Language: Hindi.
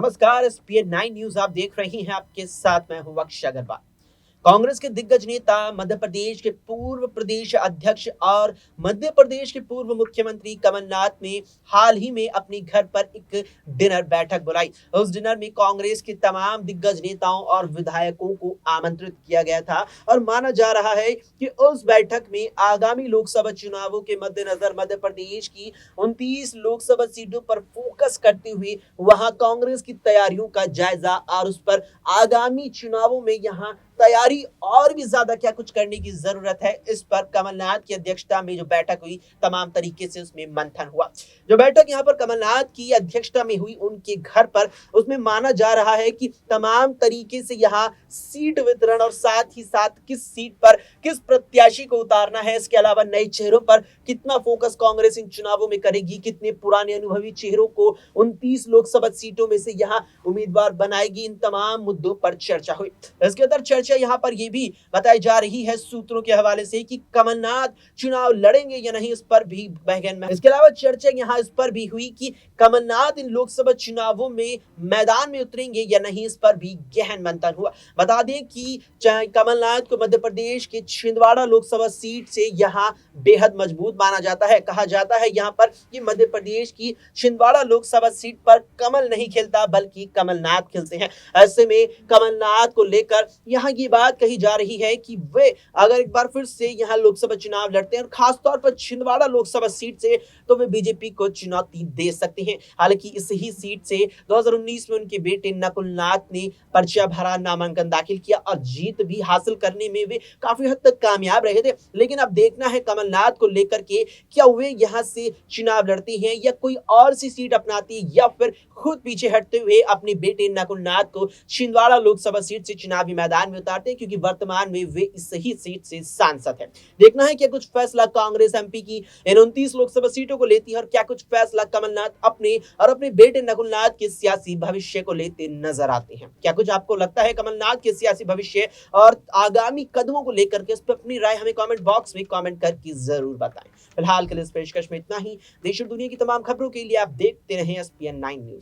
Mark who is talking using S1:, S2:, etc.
S1: नमस्कार। एसपीएन 9 न्यूज आप देख रही हैं। आपके साथ मैं हूं वक्श अग्रवाल। कांग्रेस के दिग्गज नेता, मध्य प्रदेश के पूर्व प्रदेश अध्यक्ष और मध्य प्रदेश के पूर्व मुख्यमंत्री कमलनाथ ने हाल ही में अपने घर पर एक डिनर बैठक बुलाई। उस डिनर में कांग्रेस के तमाम दिग्गज नेताओं और विधायकों को आमंत्रित किया गया था और माना जा रहा है कि उस बैठक में आगामी लोकसभा चुनावों के मद्देनजर मध्य प्रदेश की 29 लोकसभा सीटों पर फोकस करते हुए वहां कांग्रेस की तैयारियों का जायजा और उस पर आगामी चुनावों में यहां तैयारी और भी ज्यादा क्या कुछ करने की जरूरत है, इस पर कमलनाथ की अध्यक्षता में जो बैठक हुई तमाम तरीके से उसमें मंथन हुआ। जो बैठक यहां पर कमलनाथ की अध्यक्षता में हुई उनके घर पर, उसमें माना जा रहा है कि तमाम तरीके से यहां सीट वितरण और साथ ही साथ किस सीट पर किस प्रत्याशी को उतारना है, इसके अलावा नए चेहरों पर कितना फोकस कांग्रेस इन चुनावों में करेगी, कितने पुराने अनुभवी चेहरों को 29 लोकसभा सीटों में से यहां उम्मीदवार बनाएगी, इन तमाम मुद्दों पर चर्चा हुई। इसके अंदर चर्चा यहां पर यह भी बताई जा रही है सूत्रों के हवाले से कि कमलनाथ चुनाव लड़ेंगे या नहीं, इस पर भी बहगन में। इसके अलावा चर्चा यहां इस पर भी हुई कि कमलनाथ इन लोकसभा चुनावों में मैदान में उतरेंगे या नहीं, इस पर भी गहन मंथन हुआ। बता दें कि कमलनाथ को मध्य प्रदेश के छिंदवाड़ा लोकसभा सीट से यहां बेहद मजबूत माना जाता है। कहा जाता है यहां पर कि मध्य प्रदेश की छिंदवाड़ा लोकसभा सीट पर कमल नहीं खिलता बल्कि कमलनाथ खिलते हैं। ऐसे में कमलनाथ को लेकर यहां ये बात कही जा रही है कि वे अगर एक बार फिर से यहां लोकसभा चुनाव लड़ते हैं और खासतौर पर छिंदवाड़ा लोकसभा सीट से, तो वे बीजेपी को चुनौती दे सकते हैं। हालांकि इस ही सीट से 2019 में उनके बेटे नकुल नाथ ने पर्चा भरा, नामांकन दाखिल किया और जीत भी हासिल करने में वे काफी हद तक कामयाब रहे थे। लेकिन अब देखना है कमलनाथ को लेकर के क्या वे यहां से चुनाव लड़ते हैं या कोई और सी सीट अपनाती है या फिर खुद पीछे हटते हुए अपने बेटे नकुल नाथ को छिंदवाड़ा लोकसभा सीट से चुनावी मैदान में उतारते हैं, क्योंकि वर्तमान में वे इस ही सीट से सांसद हैं। देखना है क्या कुछ फैसला कांग्रेस एमपी की इन 29 लोकसभा सीटों को लेती है और क्या कुछ फैसला कमलनाथ अपने और अपने बेटे नकुल नाथ के सियासी भविष्य को लेते नजर आते हैं। क्या कुछ आपको लगता है कमलनाथ के सियासी भविष्य और आगामी कदमों को लेकर के, इस पर अपनी राय हमें कमेंट बॉक्स में कमेंट करके जरूर बताएं। फिलहाल के लिए इस पेशकश में इतना ही। देश और दुनिया की तमाम खबरों के लिए आप देखते रहें एसपीएन 9 न्यूज।